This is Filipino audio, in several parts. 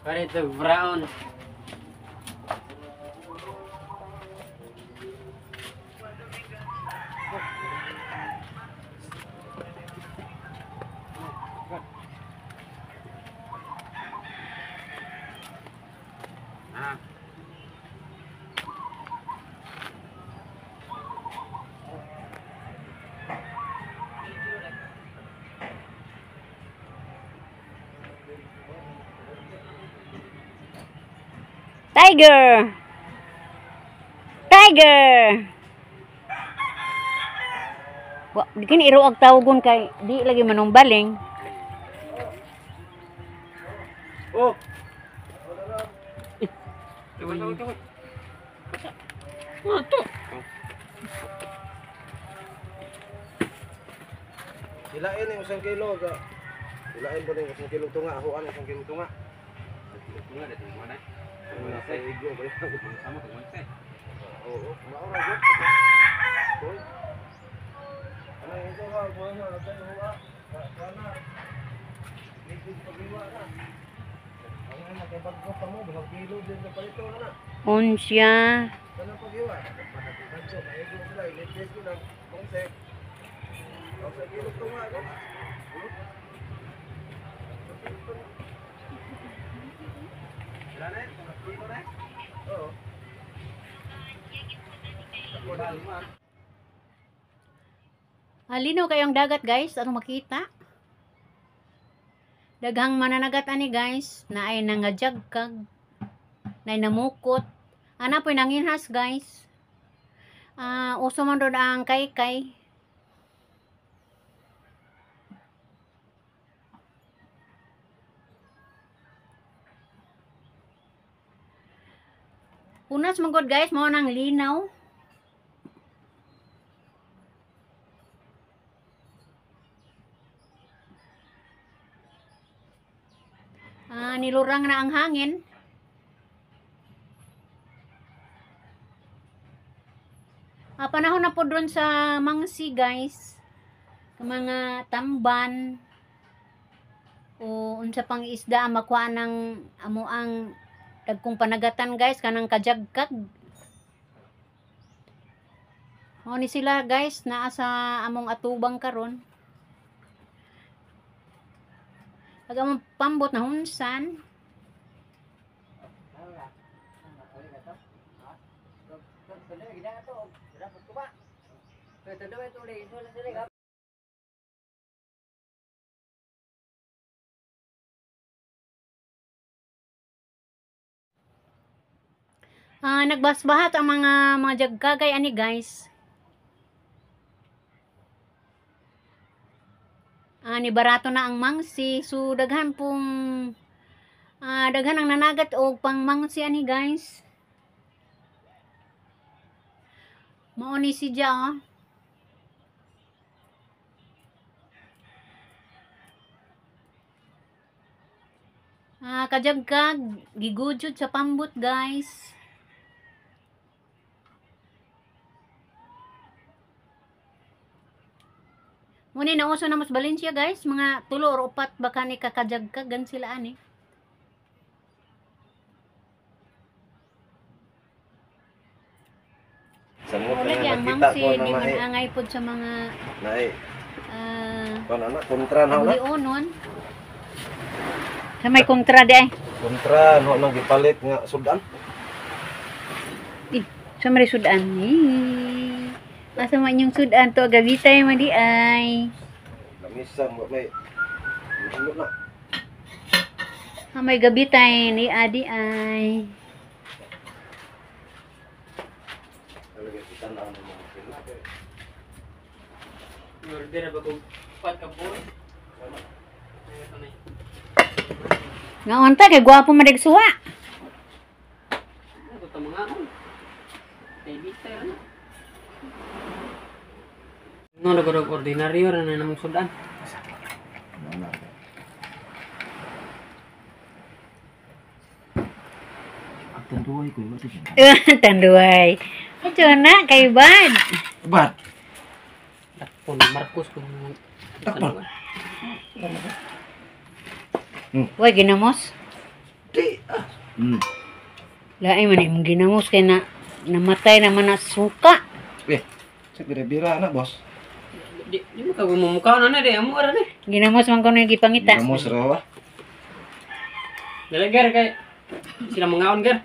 Para ito brown. Tiger! Tiger! Wa, di kini iruag tawagon kay di lagi manumbaling. Oh. Tunggu. Ito. Hilain yung 1 kilo ga. Hilain po yung 1 kilo tunga, huan 1 kilo tunga. Tunga dito mo na. Wala sa igo ba yan? Sama to mo Oo, maura yun. Boy. Ano ito ha, boy ha, nagay huwa. Kana. Liquid pagiwa na. Ang nagabagko pa mo, 1 kilo din sa palito na. Unsya. Kana pagiwa. Pagkakadso, maigo sila, liquid ko lang. Konsek. 1 kilo tunga ko. Oo. Halinaw kayong dagat guys, ano makita? Daghang mananagat ani guys, na ay nangajagkag, na ay namukot. Ana po nanginhas guys. Uso man doon ang kaykay. Unas magod guys, mao nang linaw. Nilurang na ang hangin. Panahon na po doon sa Mangsi guys. Mga tamban o unsa pang isda ang makuha ng amo ang dagkong panagatan guys kanang kajagkag. Mao ni sila guys naa sa among atubang karon. Agamang pambot na hunsan. Nagbasbahat ang mga jaggagay ani guys. Ni barato na ang mangsi, so daghan pong daghan ang nanagat og pang mangsi ani guys. Mao ni si Dia oh. Kajagkag gigudjud sa pambot guys. Muni na uso na mas Valencia guys, mga 3 or 4 baka ni kakajagkagan sila ani. Samot Wala na yang nakita mangsi ko di na man may angay pod sa mga kono na kontra na na. Lionon. Sa may kontra di ay. Kontra no nang gipalit nga sudan. Sa may sudan ni. Asa man yung sudan to gabitay man di ay. Lamisan mo may ano na. May gabitay ni adi ay. Talaga kita na ano mo sila. Order na ba kung 4 ka po? Nga unta kay gwapo madigsuwa. Ito ta mga mo. Baby tayo na. No nagorog ordinaryo ra na namong sudan. Tanduay ko mo siya. Tanduay. Ito na kay bad. Bat. Takpon Marcos kung Takpon. Why ginamos? Di Lain man imong ginamos kay na namatay naman na suka. Sa bira-bira na, boss. Di mo ka gumumukha na di amo ara ni. Ginamos man kuno gipangita. Ginamos raw. Dala gar kay sila mangaon gar.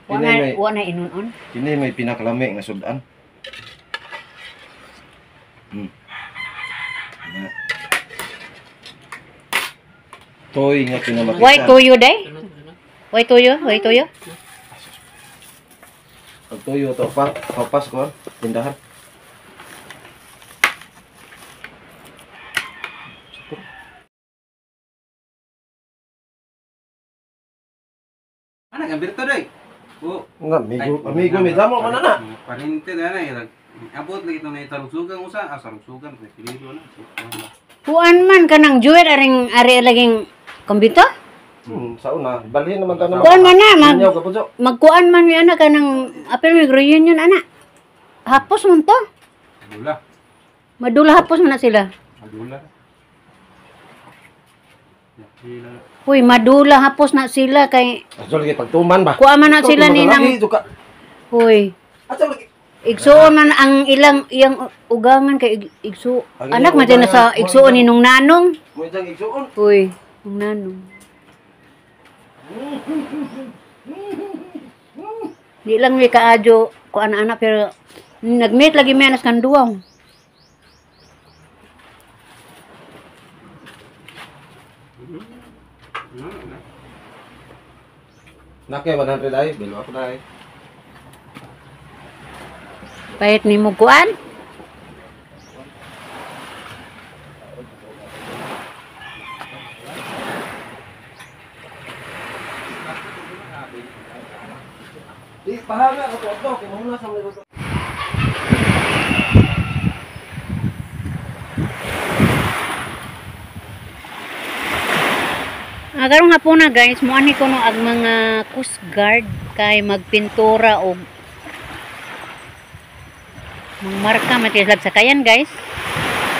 Wa na inunon. Kini may pinakalami nga sudan. Na. Toy nga pinamakita. Why tuyo day? Why tuyo? Pag tuyo to papas ko tindahan. Anak ang birto day. O, Nga amigo mi damo man na. parinte na na. Abot lagi ito na itarugsugan usa. Sarugsugan. Pilito na. Kuan man kanang juwer ari laging kumbito? Sa una, balhin naman ta na. Kuan man na Inyaw ka puso. magkuan man mi ana kanang apil mi reunion ana. Hapos man to. Adula. Madula hapos man na sila. Adula. Yakila. Uy, madula hapos na sila kay Aso lagi pagtuman ba? kuan man na sila ni nang Uy, Aso lagi. igsuon man ang iyang ugangan kay igsu. Ang Anak man iyang dyan na sa ugangan, igsuon ni nung nanong. Mo jang igsuon. Uy, nung nanong. Di lang may kaadyo ko anak pero nag-meet lagi may anas kanduaw. Nakay 100 ay, bilo ako dai. Pahit ni mo kuan. Di bahanga ko to, kay mo na sa mga. Karong hapon na guys, muani ko no ag mga Coast Guard kay magpintura og marka matislag sa kayan guys.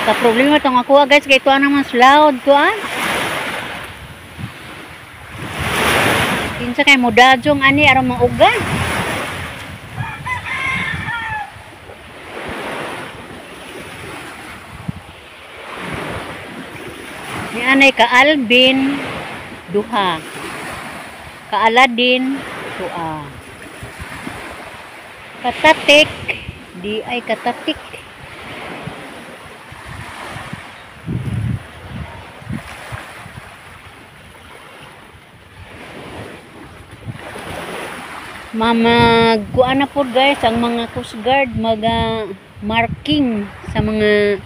Ka problema tong ako guys kay tuwa naman loud tuan. Kinsa kay modajong ani aron maugan. Ni anay ka Alvin duha. Ka Aladin tuwa. Katatik di ay katatik. Kuan na po guys ang mga Coast Guard marking sa mga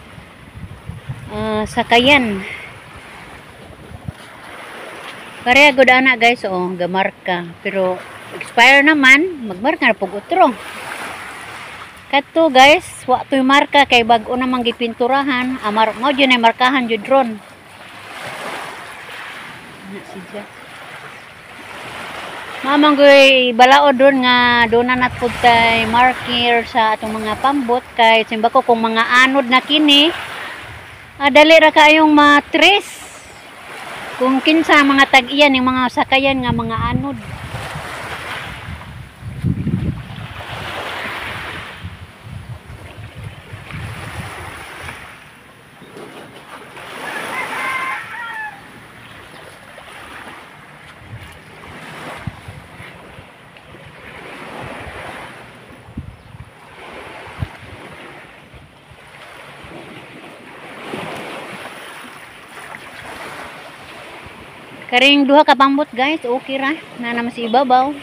sakayan. Pareha gud ana guys gamarka pero expire naman magmarka na pug utro. Kadto guys wa toy marka kay bag-o namang gipinturahan amar mo gyud ay markahan jud ron. Mamanggoy balao doon nga doon na natpud kay marker sa atong mga pambot kay simbako kung mga anod na kini dali ra kayong matres kung kinsa mga tag-iyan yung mga sakayan nga mga anod. Karing duha ka pambot guys, okay ra. Na naman si ibabaw.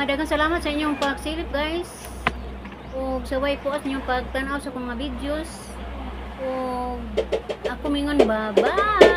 daghang salamat sa inyong pagsilip guys. Ug saway po at inyong pagtanaw sa akong mga videos. Ug ako mingon bye-bye.